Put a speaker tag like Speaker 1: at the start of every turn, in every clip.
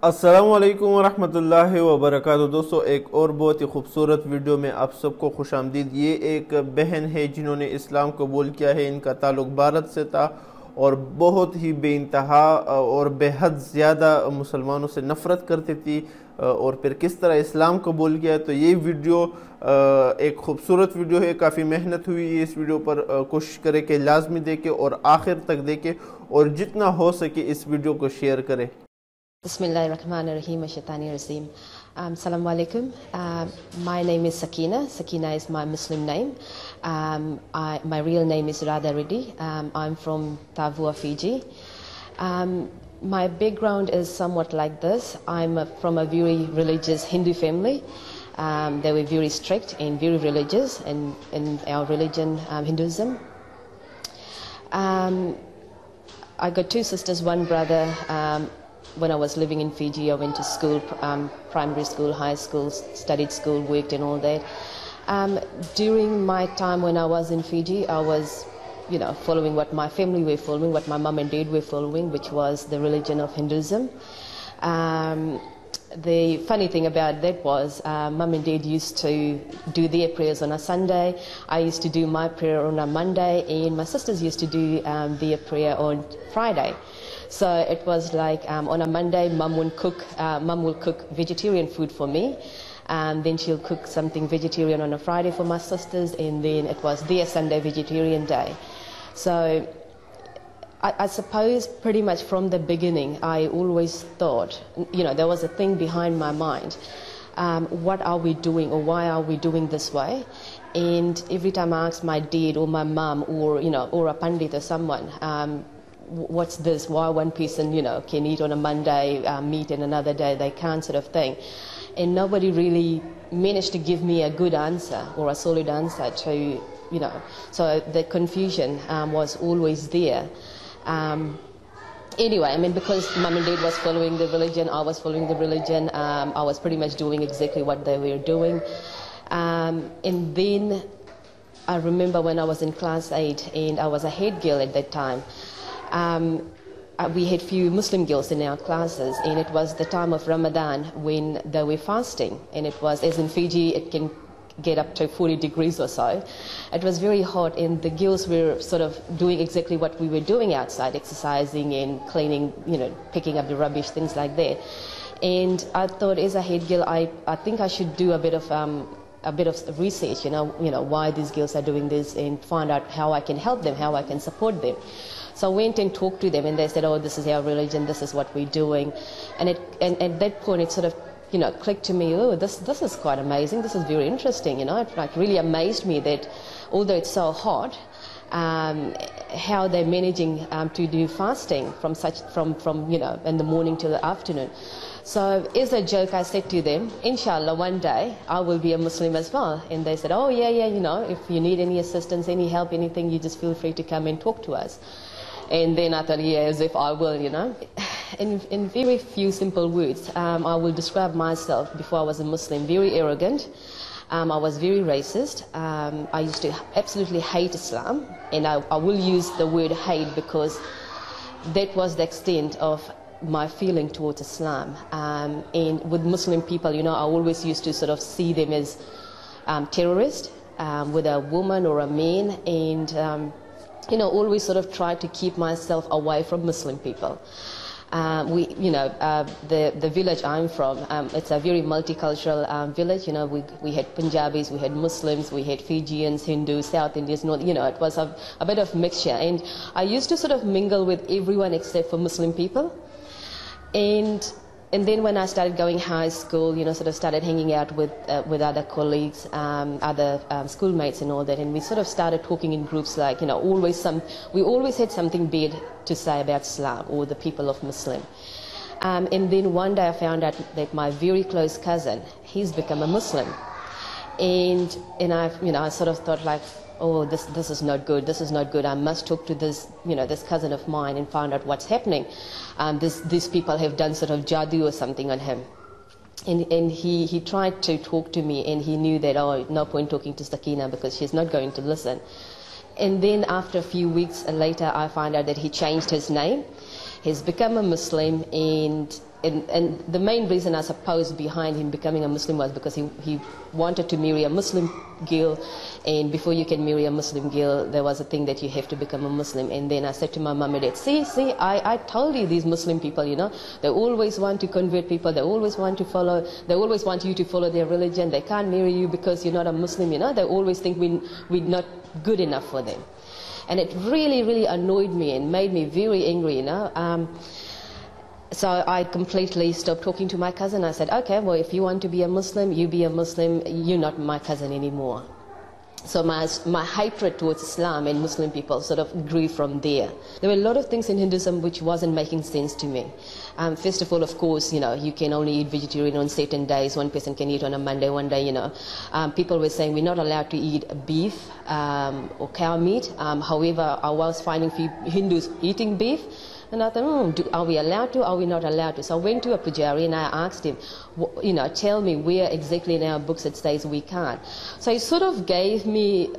Speaker 1: अस्सलामुअलैकुम वरहमतुल्लाहि वबरकातुहू। दोस्तों, एक और बहुत ही खूबसूरत वीडियो में आप सबको खुशामदीद। ये एक बहन है जिन्होंने इस्लाम कबूल किया है। इनका ताल्लुक़ भारत से था और बहुत ही बेइंतहा और बेहद ज़्यादा मुसलमानों से नफ़रत करती थी और फिर किस तरह इस्लाम कबूल किया। तो ये वीडियो एक खूबसूरत वीडियो है, काफ़ी मेहनत हुई है इस वीडियो पर। कोशिश करें कि लाजमी देखें और आखिर तक देखें और जितना हो सके इस वीडियो को शेयर करें।
Speaker 2: Bismillahirrahmanirrahim. Shaitanirrajim. Assalamu alaikum. My name is Sakina. Sakina is my Muslim name. My real name is Radha Reddy. I'm from Tavua, Fiji. My background is somewhat like this. I'm from a very religious Hindu family. They were very strict and very religious in our religion, Hinduism. I got two sisters, one brother. When I was living in Fiji, I went to school, primary school, high school, studied school, worked and all that. During my time when I was in Fiji, I was, following what my family were following, what my mum and dad were following, which was the religion of Hinduism. The funny thing about that was mum and dad used to do their prayers on a Sunday. I used to do my prayer on a Monday, and my sisters used to do their prayer on Friday. So it was like on a Monday, mum will cook vegetarian food for me. Then she'll cook something vegetarian on a Friday for my sisters, and then it was their Sunday vegetarian day. So I suppose pretty much from the beginning, I always thought, there was a thing behind my mind. What are we doing, or why are we doing this way? And every time I asked my dad or my mum or a pandit or someone, what's this? Why one person, can eat on a Monday, meat and another day they can't, sort of thing. And nobody really managed to give me a good answer or a solid answer to, so the confusion was always there. Anyway, because mum and dad was following the religion, I was following the religion, I was pretty much doing exactly what they were doing. And then I remember when I was in class 8 and I was a head girl at that time. We had few Muslim girls in our classes, and it was the time of Ramadan when they were fasting, and it was, as in Fiji, it can get up to 40 degrees or so. It was very hot, and the girls were sort of doing exactly what we were doing outside, exercising and cleaning, picking up the rubbish, things like that. And I thought, as a head girl, I think I should do a bit of research, why these girls are doing this, and find out how I can help them, how I can support them. So I went and talked to them, and they said, oh, this is our religion, this is what we're doing. And at that point, it sort of, clicked to me, oh, this is quite amazing, this is very interesting, It like really amazed me that although it's so hot, how they're managing to do fasting from in the morning till the afternoon. So as a joke, I said to them, inshallah, one day I will be a Muslim as well. And they said, oh, yeah, if you need any assistance, any help, anything, you just feel free to come and talk to us. And then I thought, yeah, as if I will, In very few simple words, I will describe myself before I was a Muslim: very arrogant. I was very racist. I used to absolutely hate Islam, and I will use the word hate because that was the extent of my feeling towards Islam. And with Muslim people, I always used to sort of see them as terrorists, with a woman or a man, and always sort of try to keep myself away from Muslim people. The village I'm from, it's a very multicultural village. We had Punjabis, we had Muslims, we had Fijians, Hindus, South Indians, North, it was a bit of mixture. And I used to sort of mingle with everyone except for Muslim people. And then when I started going high school, sort of started hanging out with other colleagues, other schoolmates and all that, and we sort of started talking in groups like, we always had something bad to say about Islam or the people of Muslim. And then one day I found out that my very close cousin, he's become a Muslim. And I sort of thought like, oh, this is not good, this is not good, I must talk to this, this cousin of mine and find out what's happening. These people have done sort of jadoo or something on him. And he tried to talk to me, and he knew that, oh, no point talking to Sakina because she's not going to listen. And then after a few weeks later, I found out that he changed his name. He's become a Muslim, and and the main reason, I suppose, behind him becoming a Muslim was because he wanted to marry a Muslim girl, and before you can marry a Muslim girl, there was a thing that you have to become a Muslim. And then I said to my mum and dad, see, I told you, these Muslim people, you know, they always want to convert people, they always want to follow, they always want you to follow their religion, they can't marry you because you're not a Muslim, you know, they always think we're not good enough for them. And it really, really annoyed me and made me very angry, you know. So I completely stopped talking to my cousin. I said, okay, well, if you want to be a Muslim, you be a Muslim, you're not my cousin anymore. So my hatred towards Islam and Muslim people sort of grew from there. There were a lot of things in Hinduism which wasn't making sense to me. First of all, of course, you know, you can only eat vegetarian on certain days. One person can eat on a Monday, one day, you know. People were saying we're not allowed to eat beef or cow meat. However, I was finding few Hindus eating beef. And I thought, are we allowed to, are we not allowed to? So I went to a pujari and I asked him, you know, tell me where exactly in our books it says we can't. So he sort of gave me,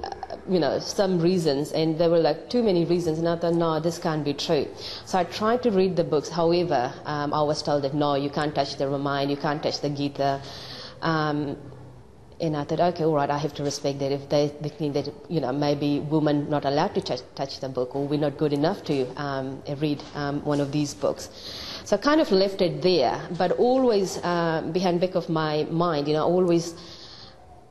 Speaker 2: you know, some reasons, and there were like too many reasons, and I thought, no, this can't be true. So I tried to read the books. However, I was told that, no, you can't touch the Ramayana, you can't touch the Gita. And I thought, okay, all right, I have to respect that. If they think that, you know, maybe women not allowed to touch the book, or we're not good enough to read one of these books. So I kind of left it there, but always behind the back of my mind, you know, I always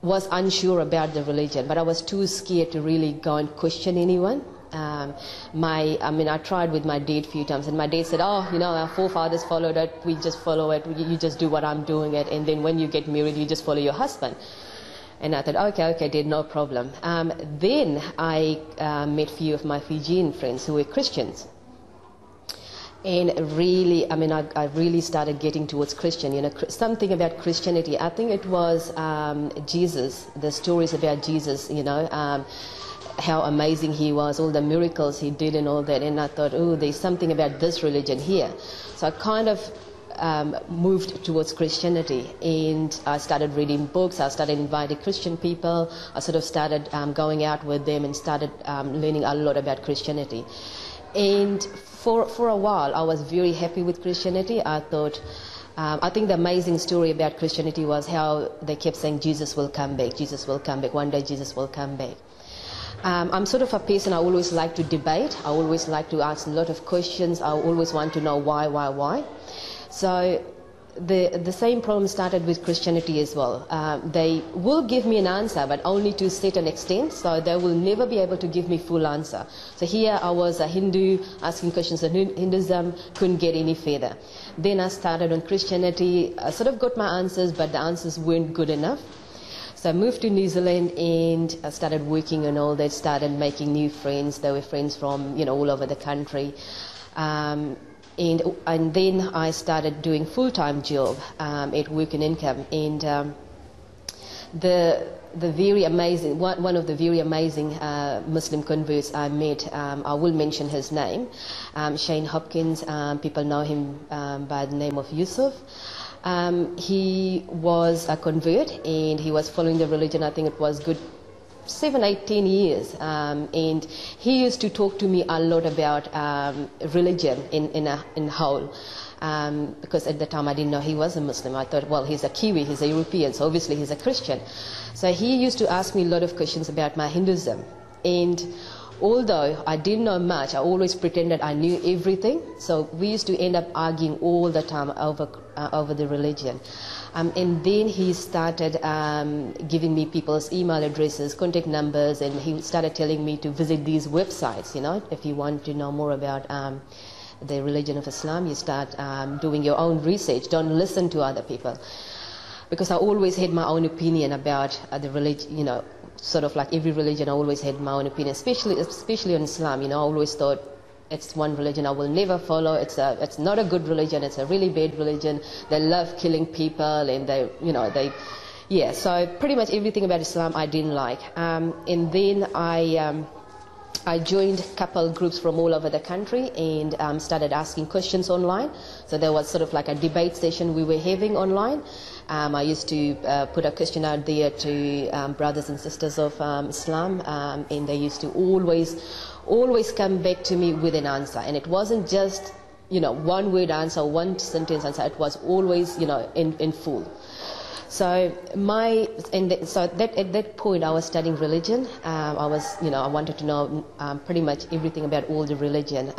Speaker 2: was unsure about the religion, but I was too scared to really go and question anyone. I tried with my dad a few times, and my dad said, oh, you know, our forefathers followed it, we just follow it, you just do what I'm doing it, and then when you get married, you just follow your husband. And I thought, okay, Dad, no problem. Then I met a few of my Fijian friends who were Christians. And really, I really started getting towards Christian, you know, something about Christianity. I think it was Jesus, the stories about Jesus, you know, how amazing he was, all the miracles he did and all that. And I thought, oh, there's something about this religion here. So I kind of moved towards Christianity, and I started reading books, I started inviting Christian people, I sort of started going out with them and started learning a lot about Christianity. And for a while I was very happy with Christianity. I thought, I think the amazing story about Christianity was how they kept saying Jesus will come back, Jesus will come back, one day Jesus will come back. I'm sort of a person, I always like to debate, I always like to ask a lot of questions, I always want to know why. So the same problem started with Christianity as well. They will give me an answer, but only to a certain extent, so they will never be able to give me full answer. So here I was a Hindu asking questions on Hinduism, couldn't get any further. Then I started on Christianity, I sort of got my answers, but the answers weren't good enough. So I moved to New Zealand and I started working and all that, started making new friends. There were friends from, you know, all over the country. And then I started doing full-time job at Work and Income, and the very amazing one of the very amazing Muslim converts I met, I will mention his name, Shane Hopkins. People know him by the name of Yusuf. He was a convert and he was following the religion. I think it was good 7, 8, 10 years, and he used to talk to me a lot about religion in whole, because at the time I didn't know he was a Muslim. I thought, well, he's a Kiwi, he's a European, so obviously he's a Christian. So he used to ask me a lot of questions about my Hinduism, and although I didn't know much, I always pretended I knew everything. So we used to end up arguing all the time over the religion. And then he started giving me people's email addresses, contact numbers, and he started telling me to visit these websites, you know, if you want to know more about the religion of Islam, you start doing your own research, don't listen to other people. Because I always had my own opinion about the religion, you know, sort of like every religion, I always had my own opinion, especially on Islam, you know, I always thought, it's one religion I will never follow. It's not a good religion. It's a really bad religion. They love killing people, and so pretty much everything about Islam I didn't like. And then I joined a couple groups from all over the country and started asking questions online. So there was sort of like a debate session we were having online. I used to put a question out there to brothers and sisters of Islam, and they used to always come back to me with an answer. And it wasn't just one word answer, one sentence answer. It was always, in full. So at that point I was studying religion. I wanted to know pretty much everything about all the religion.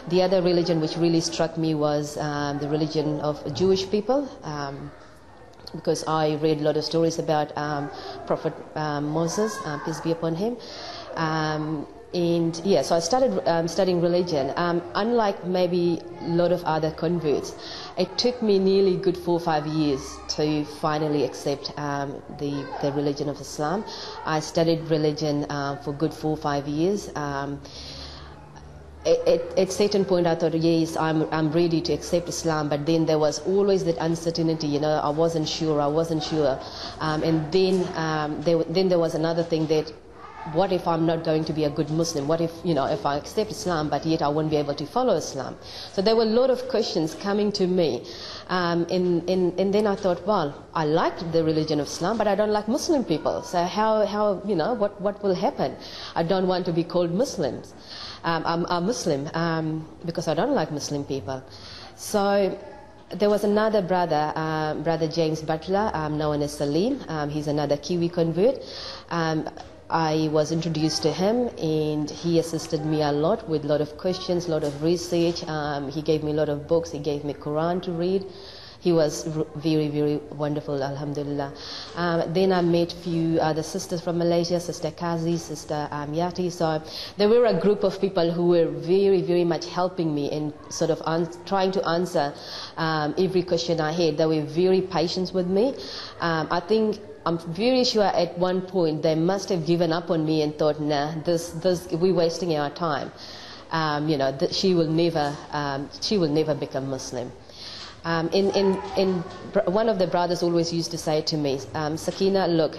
Speaker 2: The other religion which really struck me was the religion of Jewish people, because I read a lot of stories about Prophet Moses, peace be upon him. So I started studying religion. Unlike maybe a lot of other converts, it took me nearly good 4 or 5 years to finally accept the religion of Islam. I studied religion for good 4 or 5 years. At certain point I thought, yes, I'm ready to accept Islam, but then there was always that uncertainty, I wasn't sure. And then there was another thing, that what if I'm not going to be a good Muslim? What if, if I accept Islam, but yet I won't be able to follow Islam? So there were a lot of questions coming to me. And then I thought, well, I like the religion of Islam, but I don't like Muslim people. So what will happen? I don't want to be called Muslims. I'm a Muslim because I don't like Muslim people. So there was another brother, Brother James Butler, known as Salim. He's another Kiwi convert. I was introduced to him, and he assisted me a lot with a lot of questions, a lot of research. He gave me a lot of books. He gave me Quran to read. He was very, very wonderful, alhamdulillah. Then I met a few other sisters from Malaysia, Sister Kazi, Sister Yati. So there were a group of people who were very, very much helping me in sort of trying to answer every question I had. They were very patient with me. I'm very sure at one point they must have given up on me and thought, nah, we're wasting our time. She will never become Muslim. One of the brothers always used to say to me, Sakina, look,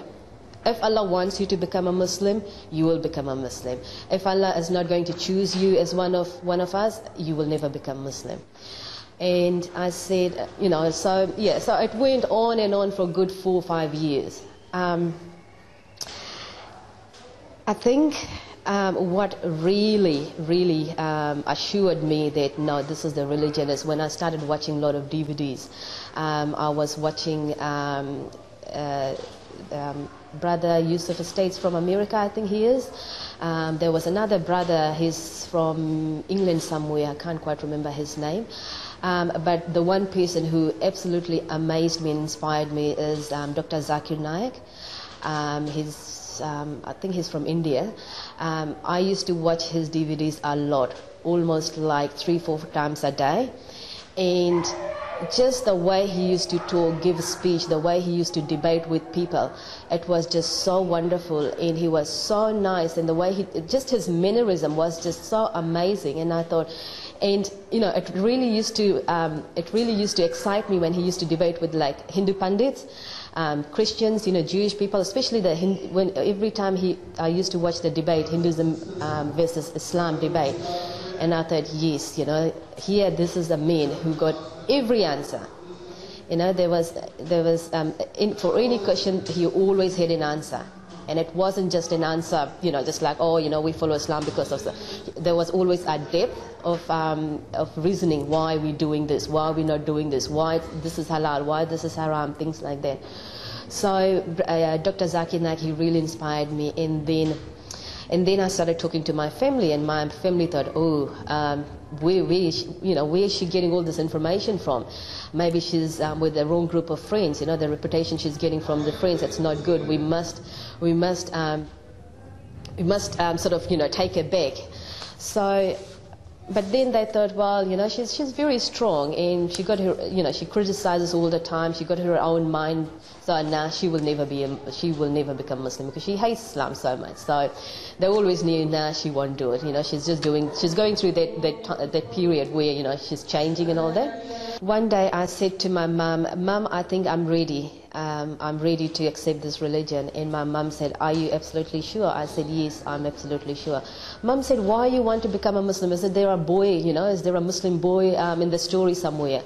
Speaker 2: if Allah wants you to become a Muslim, you will become a Muslim. If Allah is not going to choose you as one of us, you will never become Muslim. And I said, so it went on and on for a good 4 or 5 years. I think what really, really assured me that, no, this is the religion, is when I started watching a lot of DVDs. I was watching Brother Yusuf Estates from America, I think he is. There was another brother, he's from England somewhere, I can't quite remember his name. But the one person who absolutely amazed me and inspired me is Dr. Zakir Naik. I think he's from India. I used to watch his DVDs a lot, almost like 3-4 times a day. And just the way he used to talk, give a speech, the way he used to debate with people, it was just so wonderful, and he was so nice, and the way just his mannerism was just so amazing. And I thought, and it really used to excite me when he used to debate with like Hindu pundits, Christians, Jewish people, especially every time I used to watch the debate, Hinduism versus Islam debate, and I thought, yes, here this is a man who got every answer. There was for any question he always had an answer. And it wasn't just an answer, just like, we follow Islam because of there was always a depth of reasoning, why we're doing this, why we're not doing this, why this is halal, why this is haram, things like that. So Dr. Zakir Naik, he really inspired me. And then I started talking to my family, and my family thought, where is she getting all this information from? Maybe she's with the wrong group of friends. The reputation she's getting from the friends, it's not good. We must sort of take her back. So, but then they thought, well, she's very strong, and she got her, she criticizes all the time. She got her own mind. So now she will never become Muslim because she hates Islam so much. So they always knew, she won't do it. She's going through that period where she's changing and all that. One day I said to my mum, I think I'm ready. I'm ready to accept this religion. And my mum said, are you absolutely sure? I said, yes, I'm absolutely sure. Mum said, why you want to become a Muslim? Is there a boy, is there a Muslim boy in the story somewhere?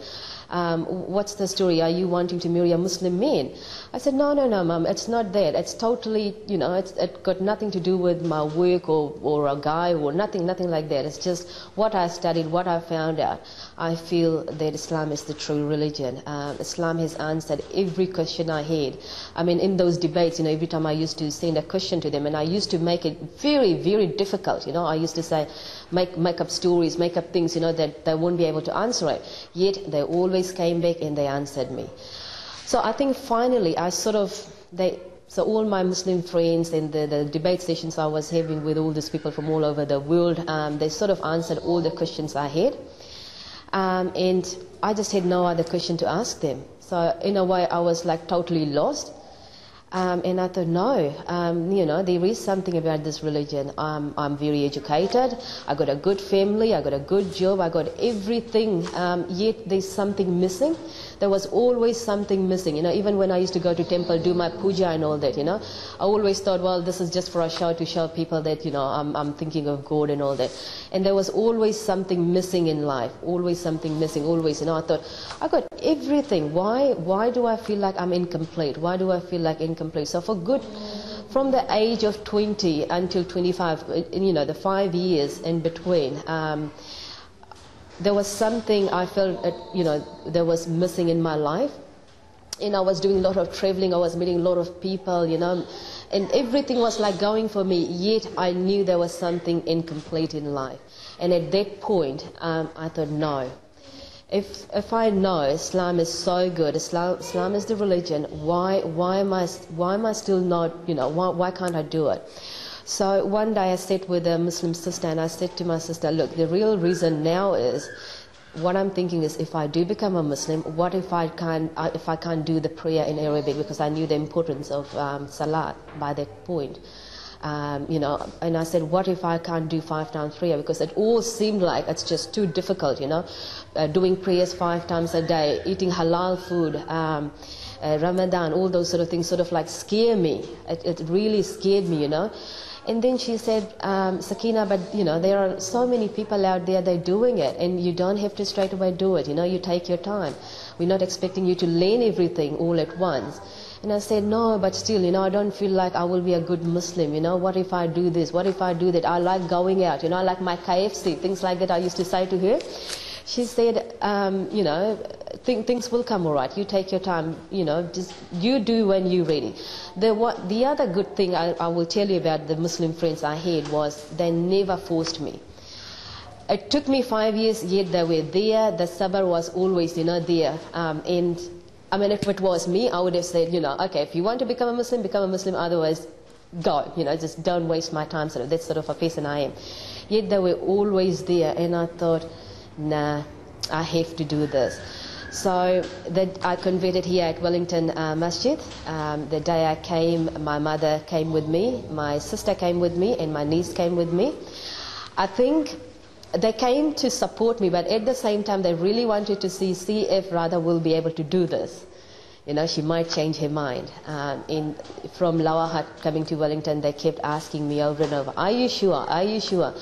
Speaker 2: What's the story? Are you wanting to marry a Muslim man? I said, no, mom, it's not that. It's totally, it got nothing to do with my work or a guy or nothing like that. It's just what I studied, what I found out. I feel that Islam is the true religion. Islam has answered every question I had. I mean, in those debates, every time I used to send a question to them, and I used to make it very, very difficult. I used to say, make up stories, make up things, that they won't be able to answer it. Yet they always came back and they answered me. So I think finally so all my Muslim friends and the debate sessions I was having with all these people from all over the world, they sort of answered all the questions I had. And I just had no other question to ask them. So in a way I was like totally lost. And I thought, no, there is something about this religion. I'm very educated, I got a good family, I got a good job, I got everything, yet there's something missing. There was always something missing, even when I used to go to temple, do my puja and all that, I always thought, well, this is just for a show to show people that, I'm thinking of God and all that. And there was always something missing in life, always something missing, always, I thought, I got everything. Why do I feel like I'm incomplete? Why do I feel like incomplete? So from the age of 20 until 25, the 5 years in between, there was something I felt there was missing in my life. And I was doing a lot of traveling, I was meeting a lot of people, and everything was like going for me, yet I knew there was something incomplete in life. And at that point, I thought, no. If I know Islam is so good, Islam is the religion, why am I still not, why can't I do it? So one day I sat with a Muslim sister and I said to my sister, look, the real reason now is, what I'm thinking is, if I do become a Muslim, what if I can't do the prayer in Arabic, because I knew the importance of salat by that point. And I said, what if I can't do 5 times prayer, because it all seemed like it's just too difficult, doing prayers 5 times a day, eating halal food, Ramadan, all those sort of things sort of like scare me. It really scared me, And then she said, Sakina, but there are so many people out there, they're doing it, and you don't have to straight away do it, you take your time. We're not expecting you to learn everything all at once. And I said, no, but still, I don't feel like I will be a good Muslim, what if I do this, what if I do that? I like going out, I like my KFC, things like that I used to say to her. She said, things will come all right, you take your time, just you do when you're ready. The other good thing I will tell you about the Muslim friends I had was they never forced me. It took me 5 years, yet they were there, the sabr was always, there. And I mean, if it was me, I would have said, okay, if you want to become a Muslim, otherwise go, just don't waste my time. So that's sort of a person I am. Yet they were always there, and I thought, nah, I have to do this. So that I converted here at Wellington Masjid. The day I came, my mother came with me, my sister came with me, and my niece came with me. I think they came to support me, but at the same time they really wanted to see if Radha will be able to do this. She might change her mind. From Lower Hutt coming to Wellington, they kept asking me over and over, are you sure, are you sure?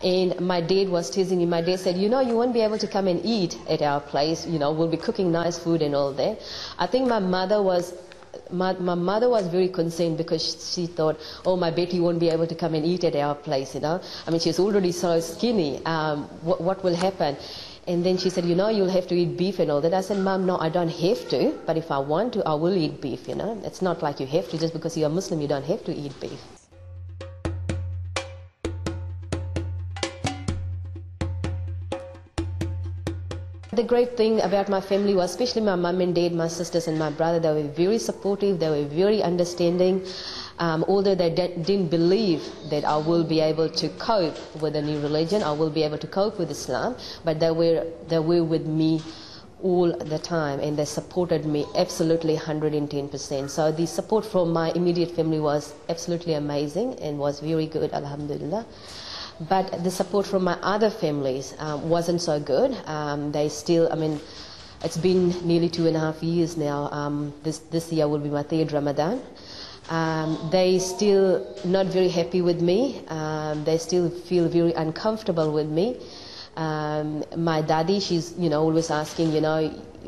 Speaker 2: And my dad was teasing me. My dad said, you won't be able to come and eat at our place, we'll be cooking nice food and all that. I think my mother was very concerned, because she thought, oh, my Betty won't be able to come and eat at our place, I mean, she's already so skinny, what will happen? And then she said, you'll have to eat beef and all that. I said, Mom, no, I don't have to, but if I want to, I will eat beef, It's not like you have to, just because you're a Muslim, you don't have to eat beef. The great thing about my family was, especially my mum and dad, my sisters and my brother, they were very supportive, they were very understanding. Although they didn't believe that I will be able to cope with the new religion, I will be able to cope with Islam, but they were with me all the time, and they supported me absolutely 110%. So the support from my immediate family was absolutely amazing and was very good, alhamdulillah. But the support from my other families wasn't so good. They still, I mean, it's been nearly 2.5 years now. This year will be my 3rd Ramadan. They still not very happy with me. They still feel very uncomfortable with me. My daddy, she's always asking,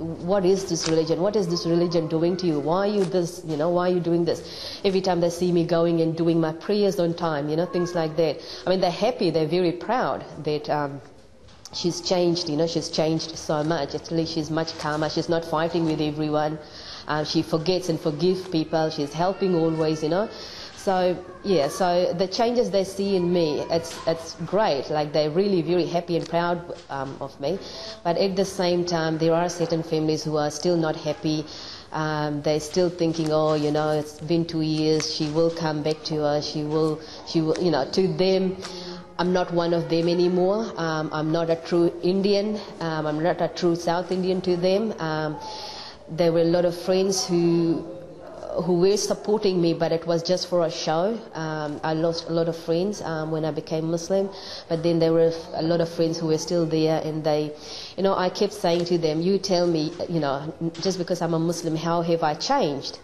Speaker 2: what is this religion? What is this religion doing to you? Why are you this, why are you doing this? Every time they see me going and doing my prayers on time, things like that. I mean, they're happy, they're very proud that she's changed, she's changed so much. Actually, she's much calmer, she's not fighting with everyone. She forgets and forgives people, she's helping always, So, yeah, so the changes they see in me, it's great. Like, they're really very happy and proud of me. But at the same time, there are certain families who are still not happy. They're still thinking, oh, it's been 2 years, she will come back to us, she will, to them, I'm not one of them anymore. I'm not a true Indian. I'm not a true South Indian to them. There were a lot of friends who were supporting me, but it was just for a show. I lost a lot of friends when I became Muslim, but then there were a lot of friends who were still there, and they, I kept saying to them, you tell me, just because I'm a Muslim, how have I changed?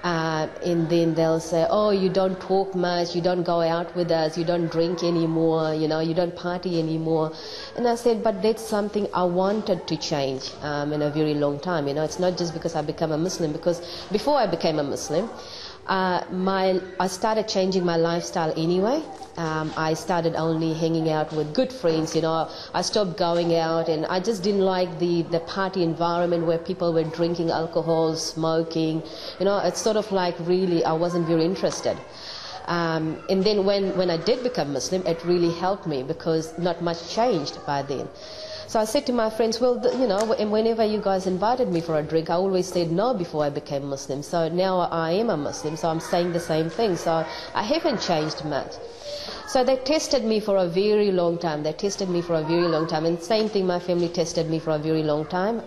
Speaker 2: And then they'll say, oh, you don't talk much, you don't go out with us, you don't drink anymore, you don't party anymore. And I said, but that's something I wanted to change in a very long time. It's not just because I became a Muslim, because before I became a Muslim, I started changing my lifestyle anyway. I started only hanging out with good friends, I stopped going out, and I just didn't like the party environment where people were drinking alcohol, smoking, it's sort of like really, I wasn't very interested. And then when I did become Muslim, it really helped me because not much changed by then. So I said to my friends, well, and whenever you guys invited me for a drink, I always said no before I became Muslim. So now I am a Muslim, so I'm saying the same thing. So I haven't changed much. So they tested me for a very long time. And same thing, my family tested me for a very long time.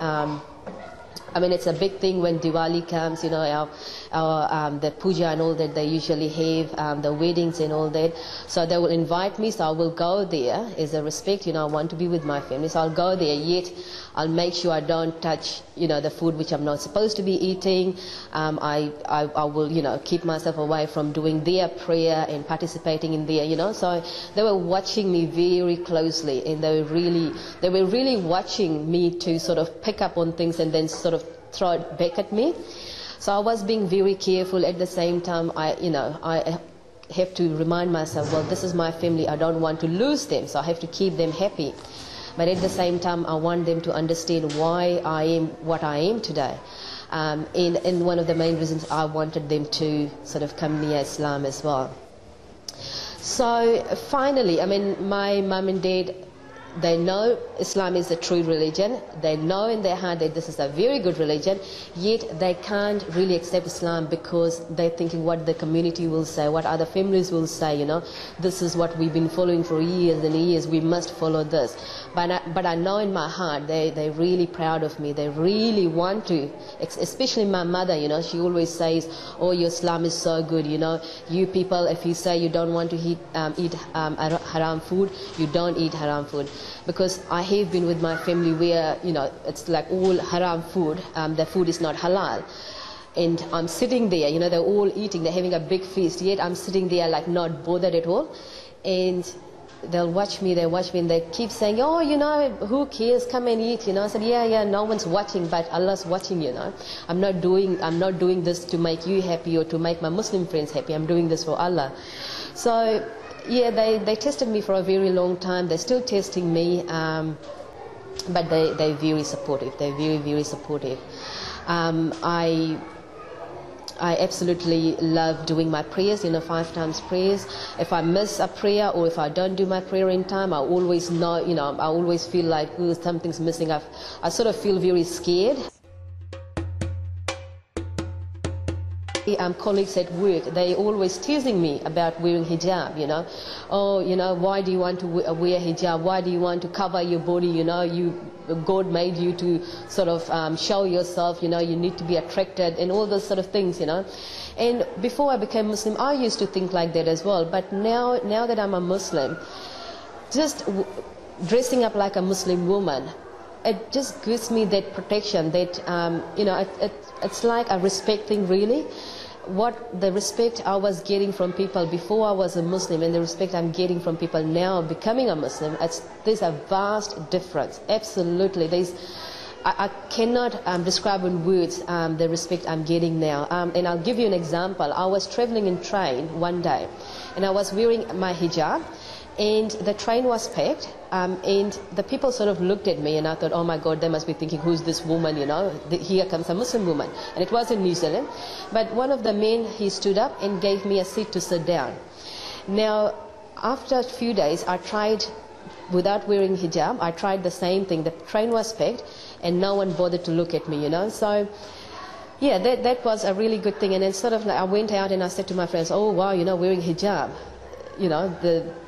Speaker 2: I mean, it's a big thing when Diwali comes, the puja and all that they usually have, the weddings and all that. So they will invite me, so I will go there as a respect, I want to be with my family. So I'll go there, yet I'll make sure I don't touch, the food which I'm not supposed to be eating. I will, keep myself away from doing their prayer and participating in their, So they were watching me very closely, and they were really watching me to sort of pick up on things and then sort of throw it back at me. So I was being very careful. At the same time, I have to remind myself, well, this is my family, I don't want to lose them, so I have to keep them happy. But at the same time, I want them to understand why I am what I am today. And one of the main reasons, I wanted them to sort of come near Islam as well. So finally, I mean, my mum and dad, they know Islam is a true religion. They know in their heart that this is a very good religion, yet they can't really accept Islam because they're thinking what the community will say, what other families will say, This is what we've been following for years and years, we must follow this. But I know in my heart they're really proud of me. They really want to, especially my mother, she always says, oh, your Islam is so good, You people, if you say you don't want to eat haram food, you don't eat haram food. Because I have been with my family where, it's like all haram food, the food is not halal. And I'm sitting there, they're all eating, they're having a big feast, yet I'm sitting there like not bothered at all. And they'll watch me, and they keep saying, oh, who cares, come and eat, I said, yeah, no one's watching, but Allah's watching, I'm not doing this to make you happy or to make my Muslim friends happy, I'm doing this for Allah. So, yeah, they tested me for a very long time, they're still testing me, but they're very supportive, they're very, very supportive. I absolutely love doing my prayers, 5 times prayers. If I miss a prayer or if I don't do my prayer in time, I always know, I always feel like, ooh, something's missing. I sort of feel very scared. Colleagues at work, they always teasing me about wearing hijab, Oh, why do you want to wear hijab? Why do you want to cover your body? God made you to sort of show yourself, you need to be attracted and all those sort of things, And before I became Muslim, I used to think like that as well. But now that I'm a Muslim, just dressing up like a Muslim woman, it just gives me that protection, that, it's like a respect thing, really. What the respect I was getting from people before I was a Muslim and the respect I'm getting from people now becoming a Muslim, there's a vast difference. Absolutely. I cannot describe in words the respect I'm getting now. And I'll give you an example. I was traveling in train one day, and I was wearing my hijab, and the train was packed, and the people sort of looked at me, and I thought, oh my God, they must be thinking, who's this woman, you know, here comes a Muslim woman. And it was in New Zealand. But one of the men, he stood up and gave me a seat to sit down. Now, after a few days, I tried, without wearing hijab, I tried the same thing. The train was packed, and no one bothered to look at me, you know. So, yeah, that was a really good thing. And then sort of like I went out and I said to my friends, oh, wow, you know, wearing hijab. You know,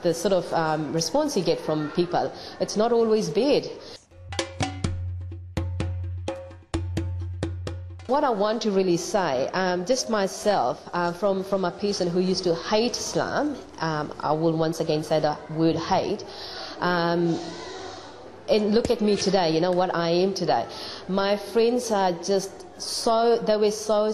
Speaker 2: the sort of response you get from people, it's not always bad. What I want to really say, just myself, from a person who used to hate Islam, I will once again say the word hate, and look at me today, you know, what I am today. My friends are just they were so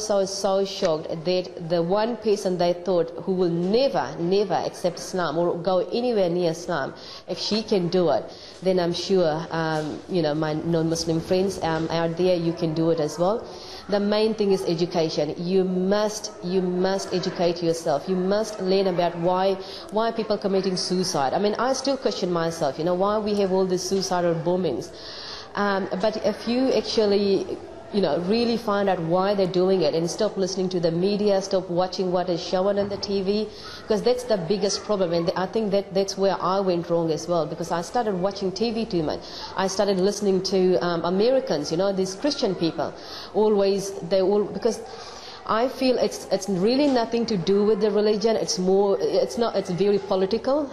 Speaker 2: shocked that the one person they thought who will never accept Islam or go anywhere near Islam, if she can do it, then I'm sure, you know, my non-Muslim friends out there, you can do it as well. The main thing is education. You must educate yourself. You must learn about why people committing suicide. I mean, I still question myself, you know, why we have all these suicidal bombings. But if you actually, you know, really find out why they're doing it and stop listening to the media, stop watching what is shown on the TV, because that's the biggest problem. And I think that's where I went wrong as well, because I started watching TV too much. I started listening to Americans, you know, these Christian people. Because I feel it's really nothing to do with the religion. It's very political,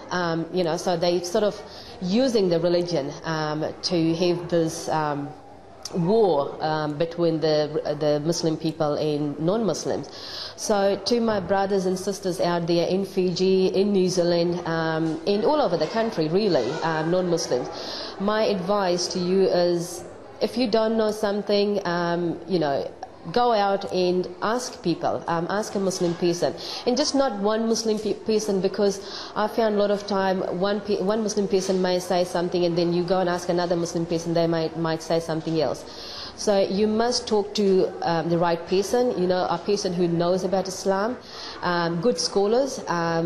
Speaker 2: you know, so they sort of using the religion to have this war between the Muslim people and non-Muslims. So to my brothers and sisters out there in Fiji, in New Zealand, and all over the country really, non-Muslims, my advice to you is, if you don't know something, you know, go out and ask people, ask a Muslim person, and just not one Muslim person, because I found a lot of time one Muslim person may say something and then you go and ask another Muslim person, they might say something else. So you must talk to the right person, you know, a person who knows about Islam, good scholars.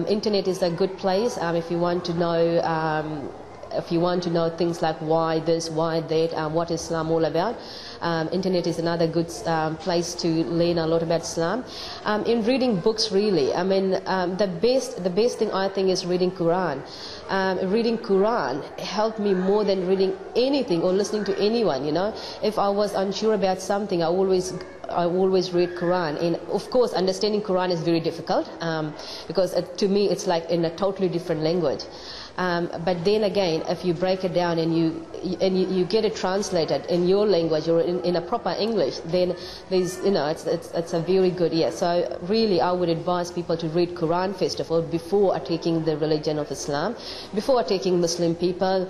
Speaker 2: Internet is a good place if you want to know. If you want to know things like why this, why that, what is Islam all about, internet is another good place to learn a lot about Islam. In reading books, really, I mean, the best thing I think is reading Quran. Reading Quran helped me more than reading anything or listening to anyone, you know. If I was unsure about something, I always read Quran. And of course, understanding Quran is very difficult, because to me it's like in a totally different language. But then again, if you break it down and you get it translated in your language or in a proper English, then there's, you know, it's a very good, yeah. So really, I would advise people to read Quran first of all before taking the religion of Islam, before taking Muslim people.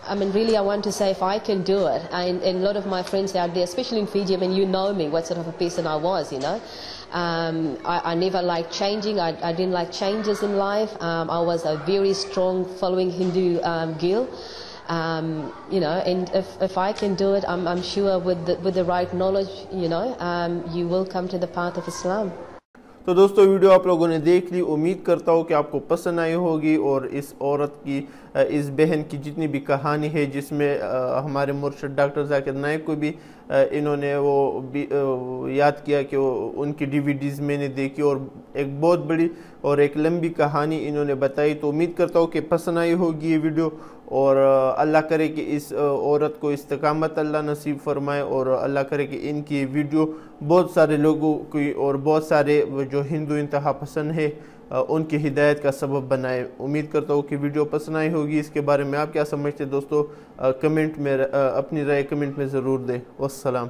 Speaker 2: I mean, really, I want to say, if I can do it, and a lot of my friends out there, especially in Fiji, I mean, you know me, what sort of a person I was, you know. I never liked changing. I didn't like changes in life. I was a very strong following Hindu girl. You know, and if I can do it, I'm sure with the right knowledge, you know, you will come to the path of Islam.
Speaker 1: तो दोस्तों, video आप लोगों ने देख ली। उम्मीद करता हूँ कि आपको पसंद आई होगी, और इस औरत की, इस बहन की जितनी भी कहानी है, जिसमें हमारे मुर्शिद डॉक्टर जाकिर नाइक को भी इन्होंने वो याद किया कि उनकी डीवीडीज़ मैंने देखी, और एक बहुत बड़ी और एक लंबी कहानी इन्होंने बताई। तो उम्मीद करता हूँ कि पसंद आई होगी ये वीडियो, और अल्लाह करे कि इस औरत को इस्तकामत अल्लाह नसीब फरमाए, और अल्लाह करे कि इनकी वीडियो बहुत सारे लोगों की और बहुत सारे जो हिंदू इंतहा पसंद है उनकी हिदायत का सबब बनाए। उम्मीद करता हूँ कि वीडियो पसंद आई होगी। इसके बारे में आप क्या समझते हैं दोस्तों, कमेंट में अपनी राय कमेंट में ज़रूर दें। वस्सलाम।